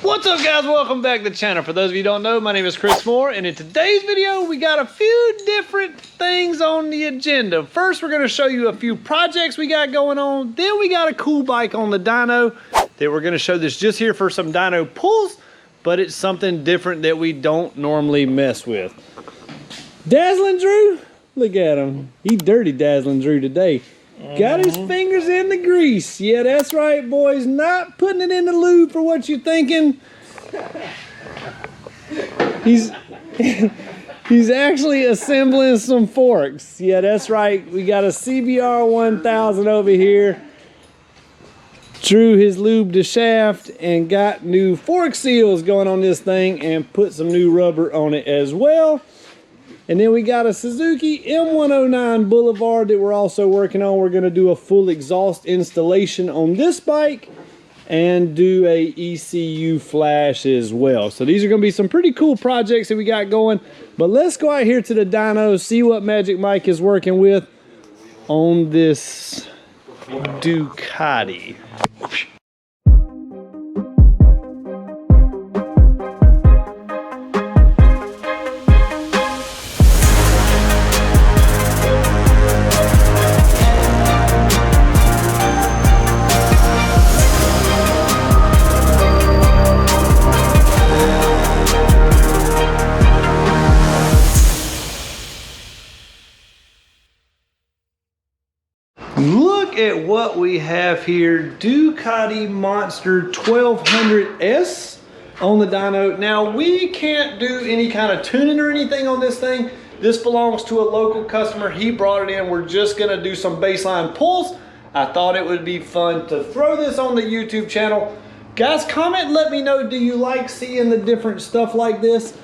What's up, guys? Welcome back to the channel. For those of you who don't know, my name is Chris Moore, and in today's video we got a few different things on the agenda. First, we're going to show you a few projects we got going on. Then we got a cool bike on the dyno that we're going to show this just here for some dyno pulls, but it's something different that we don't normally mess with. Dazzling Drew, look at him. He dirty Dazzling Drew today. Got his fingers in the grease. Yeah, that's right, boys. Not putting it in the lube for what you're thinking. He's actually assembling some forks. Yeah, that's right. We got a CBR 1000 over here. Drew his lube the shaft and got new fork seals going on this thing and put some new rubber on it as well. And then we got a Suzuki M109 Boulevard that we're also working on. We're going to do a full exhaust installation on this bike and do a ECU Flash as well. So these are going to be some pretty cool projects that we got going. But let's go out here to the dyno, see what Magic Mike is working with on this Ducati. Look at what we have here. Ducati Monster 1200S on the dyno. Now, we can't do any kind of tuning or anything on this thing. This belongs to a local customer. He brought it in. We're just gonna do some baseline pulls. I thought it would be fun to throw this on the YouTube channel. Guys, comment and let me know, do you like seeing the different stuff like this?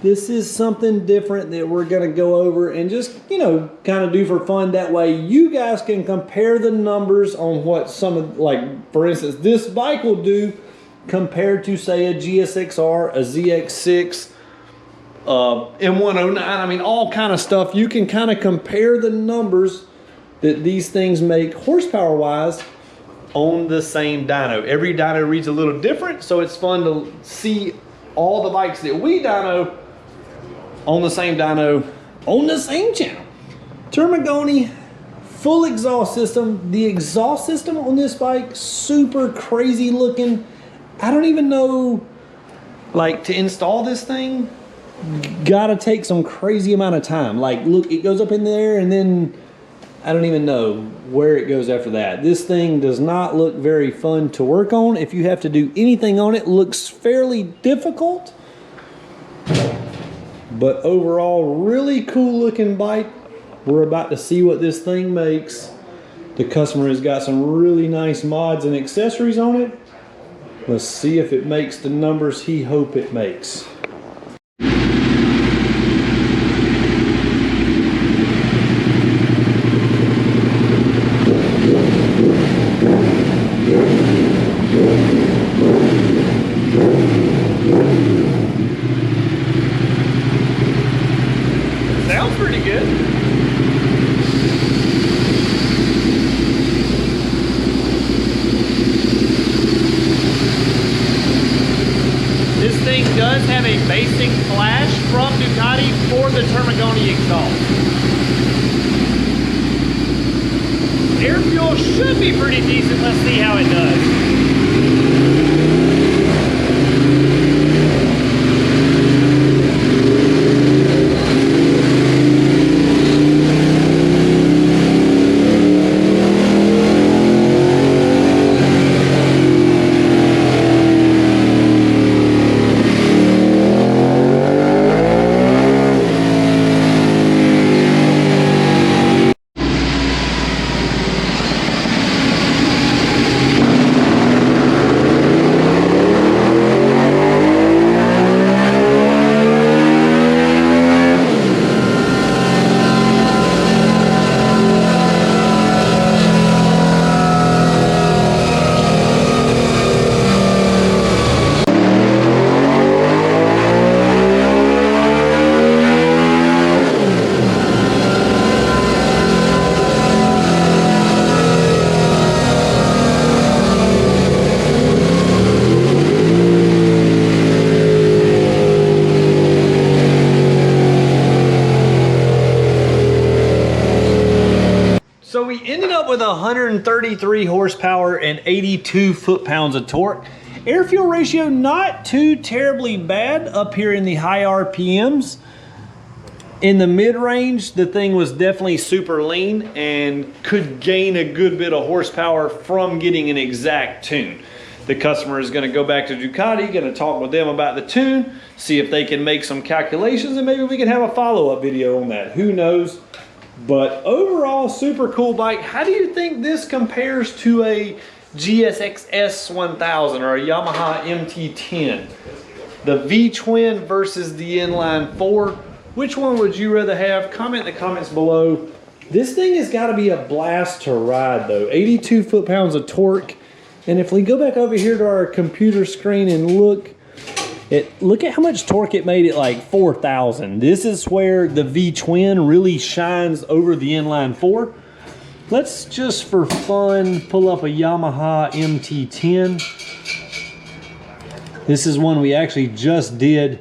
This is something different that we're gonna go over and just, you know, kind of do for fun. That way you guys can compare the numbers on what some of, like, for instance, this bike will do compared to, say, a GSXR, a ZX6, M109, I mean, all kind of stuff. You can kind of compare the numbers that these things make horsepower-wise on the same dyno. Every dyno reads a little different, so it's fun to see all the bikes that we dyno on the same dyno, on the same channel. Termagoni, full exhaust system. The exhaust system on this bike, super crazy looking. I don't even know, like, to install this thing, gotta take some crazy amount of time. Like, look, it goes up in there and then I don't even know where it goes after that. This thing does not look very fun to work on. If you have to do anything on it, looks fairly difficult. But overall, really cool looking bike. We're about to see what this thing makes. The customer has got some really nice mods and accessories on it. Let's see if it makes the numbers he hopes it makes. Sounds pretty good. This thing does have a basic flash from Ducati for the Termagoni exhaust. Air fuel should be pretty decent. Let's see how it does. 133 horsepower and 82 foot-pounds of torque. Air-fuel ratio not too terribly bad up here in the high RPMs. In the mid-range, the thing was definitely super lean and could gain a good bit of horsepower from getting an exact tune. The customer is going to go back to Ducati, going to talk with them about the tune, see if they can make some calculations, and maybe we can have a follow-up video on that. Who knows? But overall, super cool bike. How do you think this compares to a GSX S1000 or a Yamaha MT10? The V-twin versus the inline 4. Which one would you rather have? Comment in the comments below. This thing has got to be a blast to ride though. 82 foot-pounds of torque. And if we go back over here to our computer screen and look at how much torque it made at like 4,000. This is where the V-twin really shines over the inline 4. Let's just for fun pull up a Yamaha MT10. This is one we actually just did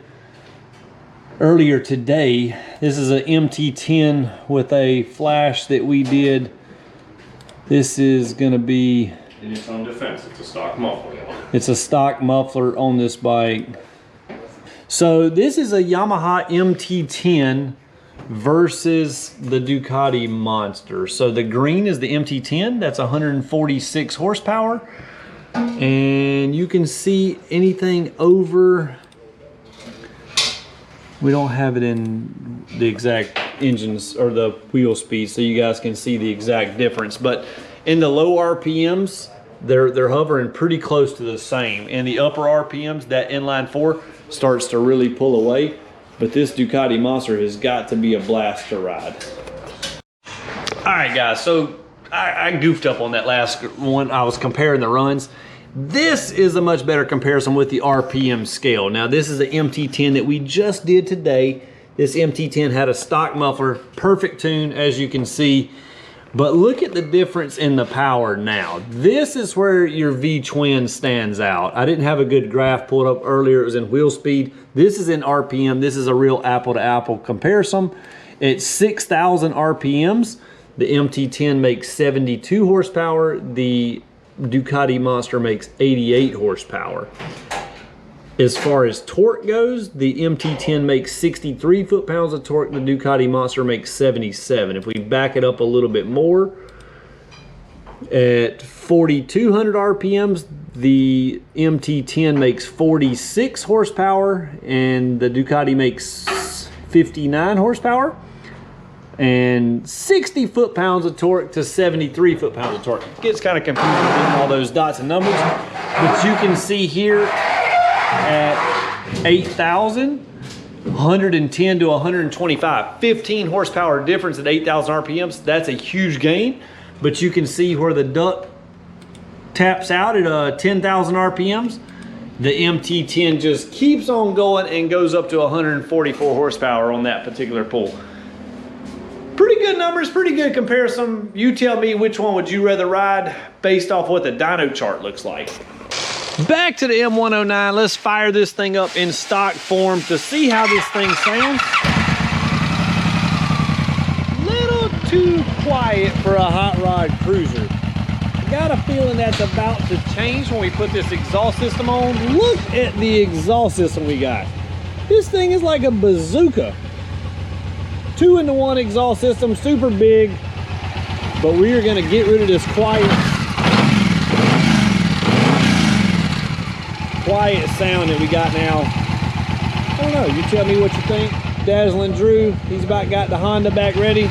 earlier today. This is an MT10 with a flash that we did. This is gonna be... In its own defense, it's a stock muffler. It's a stock muffler on this bike. So this is a Yamaha MT10 versus the Ducati Monster. So the green is the MT10, that's 146 horsepower. And you can see anything over, we don't have it in the exact engines or the wheel speed so you guys can see the exact difference. But in the low RPMs, they're hovering pretty close to the same. In the upper RPMs, that inline 4 starts to really pull away. But this Ducati Monster has got to be a blast to ride. All right, guys, so I goofed up on that last one. I was comparing the runs. This is a much better comparison with the RPM scale. Now, this is the MT10 that we just did today. This MT10 had a stock muffler, perfect tune, as you can see. But look at the difference in the power now. This is where your V-twin stands out. I didn't have a good graph pulled up earlier. It was in wheel speed. This is in RPM. This is a real apple-to-apple comparison. It's 6,000 RPMs. The MT10 makes 72 horsepower. The Ducati Monster makes 88 horsepower. As far as torque goes, the MT10 makes 63 foot-pounds of torque. The Ducati Monster makes 77. If we back it up a little bit more, at 4,200 RPMs, the MT10 makes 46 horsepower, and the Ducati makes 59 horsepower. And 60 foot-pounds of torque to 73 foot-pounds of torque. It gets kind of confusing with all those dots and numbers, but you can see here, at 8,000, 110 to 125, 15 horsepower difference at 8,000 RPMs. That's a huge gain, but you can see where the duct taps out at 10,000 RPMs. The MT10 just keeps on going and goes up to 144 horsepower on that particular pull. Pretty good numbers, pretty good comparison. You tell me which one would you rather ride based off what the dyno chart looks like. Back to the M109, let's fire this thing up in stock form to see how this thing sounds. Little too quiet for a hot rod cruiser. I got a feeling that's about to change when we put this exhaust system on. Look at the exhaust system we got. This thing is like a bazooka. 2-in-1 exhaust system, super big, but we are gonna get rid of this quiet sound that we got now. I don't know, you tell me what you think. Dazzling Drew, he's about got the Honda back ready.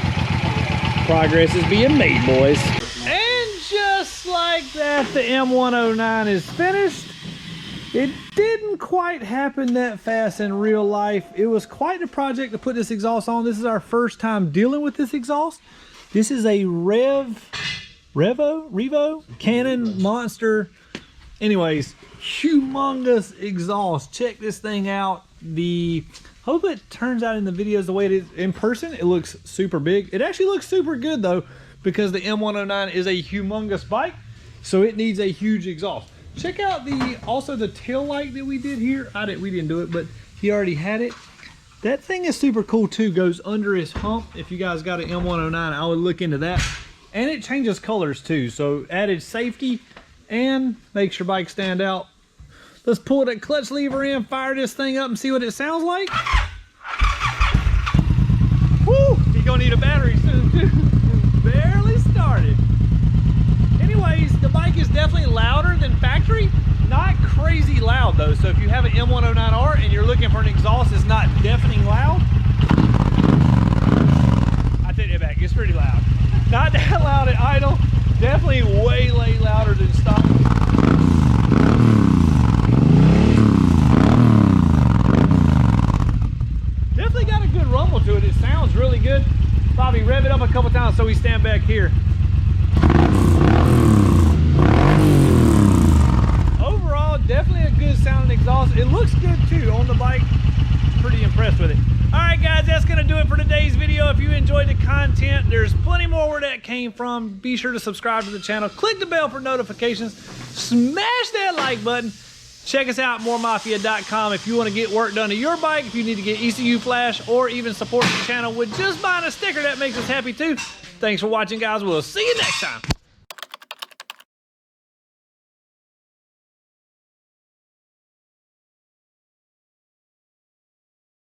Progress is being made, boys. And just like that, the M109 is finished. It didn't quite happen that fast in real life. It was quite a project to put this exhaust on. This is our first time dealing with this exhaust. This is a Revo Canon Monster. Anyways, humongous exhaust. Check this thing out. Hope it turns out in the videos the way it is in person. It looks super big. It actually looks super good though, because the M109 is a humongous bike, so it needs a huge exhaust. Check out also the tail light that we did here. We didn't do it, but he already had it. That thing is super cool too. Goes under his hump. If you guys got an M109, I would look into that. And it changes colors too, so added safety and makes your bike stand out. Let's pull that clutch lever in, fire this thing up and see what it sounds like. Woo! You're gonna need a battery soon too. Barely started. Anyways, the bike is definitely louder than factory. Not crazy loud though, so if you have an M109R and you're looking for an exhaust that's not deafening loud, I take it back, it's pretty loud. Not that loud at idle, definitely way louder than stock. Definitely got a good rumble to it. It sounds really good. Probably rev it up a couple times so we stand back here. Overall, definitely a good sounding exhaust. It looks good too on the bike. Pretty impressed with it. All right, guys, that's gonna do it for today's video. If you enjoyed the content, there's plenty more where that came from. Be sure to subscribe to the channel. Click the bell for notifications. Smash that like button. Check us out at moremafia.com if you want to get work done to your bike, if you need to get ECU Flash, or even support the channel with just buying a sticker. That makes us happy too. Thanks for watching, guys. We'll see you next time.